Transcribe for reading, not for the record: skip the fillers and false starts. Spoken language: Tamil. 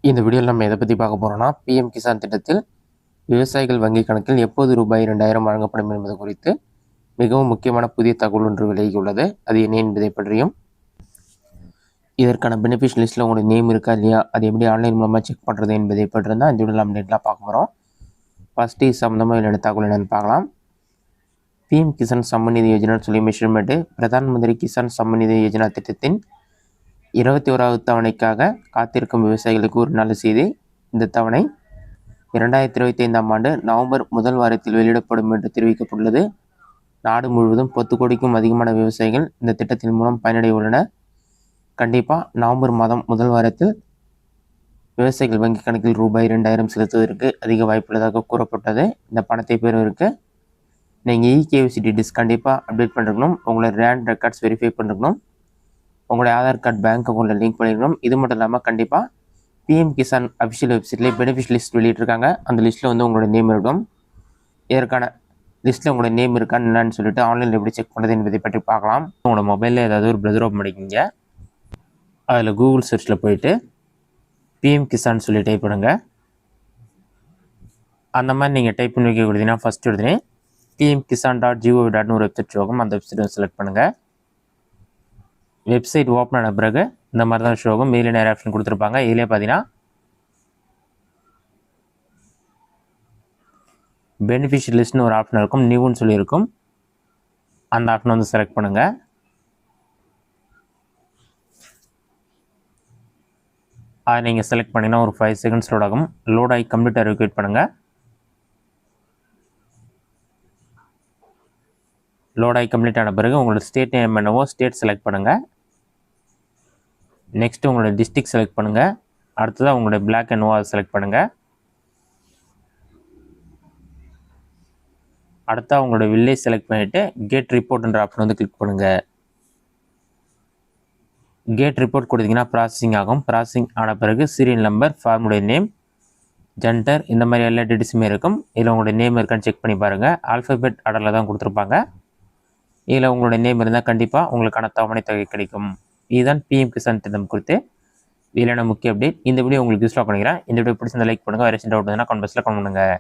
இந்த வீடியோவில் நம்ம எதை பற்றி பார்க்க போகிறோம்னா பிஎம் கிசான் திட்டத்தில் விவசாயிகள் வங்கி கணக்கில் எப்போது ரூபாய் 2000 வழங்கப்படும் என்பது குறித்து மிகவும் முக்கியமான புதிய தகவல் ஒன்று விலகியுள்ளது. அது என்ன என்பதை பற்றியும், இதற்கான பெனிஃபிஷியல் லிஸ்ட்டில் உங்களுடைய நேம் இருக்கா இல்லையா, அது எப்படி ஆன்லைன் மூலமாக செக் பண்ணுறது என்பதை பற்றி தான் இந்த வீடியோவில் நம்ம டேட்லாம் பார்க்க போகிறோம். ஃபஸ்ட்டு இது சம்மந்தமாக என்னென்ன தகவல் என்னென்னு பார்க்கலாம். பிஎம் கிசான் சம்மன் நிதி யோஜனா சொல்லி மெஷர்மெண்ட்டு பிரதான் மந்திரி கிசான் சம்மன் நிதி யோஜனா திட்டத்தின் 21வது தவணைக்காக காத்திருக்கும் விவசாயிகளுக்கு ஒரு நல்ல செய்தி. இந்த தவணை 2025ஆம் ஆண்டு நவம்பர் முதல் வாரத்தில் வெளியிடப்படும் என்று தெரிவிக்கப்பட்டுள்ளது. நாடு முழுவதும் 10 கோடிக்கும் அதிகமான விவசாயிகள் இந்த திட்டத்தின் மூலம் பயனடைய உள்ளனர். கண்டிப்பாக நவம்பர் மாதம் முதல் வாரத்தில் விவசாயிகள் வங்கி கணக்கில் ரூபாய் 2000 செலுத்துவதற்கு அதிக வாய்ப்புள்ளதாக கூறப்பட்டது. இந்த பணத்தை பெறுவதற்கு நீங்கள் இகேவிசி டீட்டெயில்ஸ் கண்டிப்பாக அப்டேட் பண்ணிருக்கணும். உங்களோட ரேண்ட் ரெக்கார்ட்ஸ் வெரிஃபை பண்ணிருக்கணும். உங்களுடைய ஆதார் கார்டு பேங்க் அக்கௌண்ட்டில் லிங்க் பண்ணிக்கணும். இது மட்டும் இல்லாமல் கண்டிப்பாக பிஎம் கிசான் அஃபிஷியல் வெப்சைட்லேயே பெனிஃபிஷியல் லிஸ்ட் வெளியிட்டிருக்காங்க. அந்த லிஸ்ட்டில் வந்து உங்களோட நேம் இருக்கும். இதற்கான லிஸ்ட்டில் உங்களோட நேம் இருக்கான்னு என்னன்னு சொல்லிட்டு ஆன்லைனில் எப்படி செக் பண்ணுறது என்பதை பற்றி பார்க்கலாம். உங்களோட மொபைலில் ஏதாவது ஒரு ப்ரௌசர் ஓப்பன் பண்ணிக்கிங்க. அதில் கூகுள் சர்ச்சில் போயிட்டு பிஎம் கிசான் சொல்லி டைப் பண்ணுங்கள். அந்த மாதிரி நீங்கள் டைப் பண்ணி வைக்க கொடுத்தீங்கன்னா ஃபஸ்ட்டு உடனே pmkisan.gov.in ஒரு வெப்சைட் ஷோகும். அந்த வெப்சைட்டை செலக்ட் பண்ணுங்கள். வெப்சைட் ஓப்பன் ஆன பிறகு இந்த மாதிரி தான் ஷோகும். மேலே நிறைய ஆப்ஷன் கொடுத்துருப்பாங்க. இதிலே பார்த்தீங்கன்னா பெனிஃபிஷியல் லிஸ்ட்னு ஒரு ஆப்ஷன் இருக்கும். நியூன்னு சொல்லியிருக்கும். அந்த ஆப்ஷன் வந்து செலக்ட் பண்ணுங்கள். அதை நீங்கள் செலக்ட் பண்ணிங்கன்னா ஒரு 5 செகண்ட்ஸ் லோட் ஆகும். லோட் ஆகி கம்ப்ளீட்டாக வெயிட் பண்ணுங்கள். லோட் ஆகி கம்ப்ளீட் ஆன பிறகு உங்களோட ஸ்டேட் நேம் என்னவோ ஸ்டேட் செலக்ட் பண்ணுங்கள். நெக்ஸ்ட்டு உங்களோட டிஸ்ட்ரிக்ட் செலக்ட் பண்ணுங்கள். அடுத்ததாக உங்களுடைய பிளாக் என்னவோ அதை செலக்ட் பண்ணுங்கள். அடுத்தா உங்களோட வில்லேஜ் செலக்ட் பண்ணிவிட்டு கேட் ரிப்போர்ட்ன்ற ஆப்ஷன் வந்து கிளிக் பண்ணுங்கள். கேட் ரிப்போர்ட் கொடுத்தீங்கன்னா ப்ராசஸிங் ஆகும். ப்ராசஸிங் ஆன பிறகு சீரியல் நம்பர், ஃபார்முடைய நேம், ஜெண்டர் இந்த மாதிரி எல்லா டீட்டெயில்ஸுமே இருக்கும். இதில் உங்களுடைய நேம் இருக்கான்னு செக் பண்ணி பாருங்கள். ஆல்ஃபபெட் ஆர்டரில் தான் கொடுத்துருப்பாங்க. இதில் உங்களுடைய நேம் இருந்தால் கண்டிப்பாக உங்களுக்கான தவணை தொகை கிடைக்கும். இதுதான் பிஎம் கிசான் திட்டம் குறித்து இதிலான முக்கிய அப்டேட். இந்த வீடியோ உங்களுக்கு யூஸ்ஃபுல்லாக பண்ணிக்கிறேன். இந்த வீடியோ பிடிச்சிருந்தா லைக் பண்ணுங்கள். வேறு டவுட் இருந்தால் கமெண்ட் பாக்ஸில் கமெண்ட் பண்ணுங்கள்.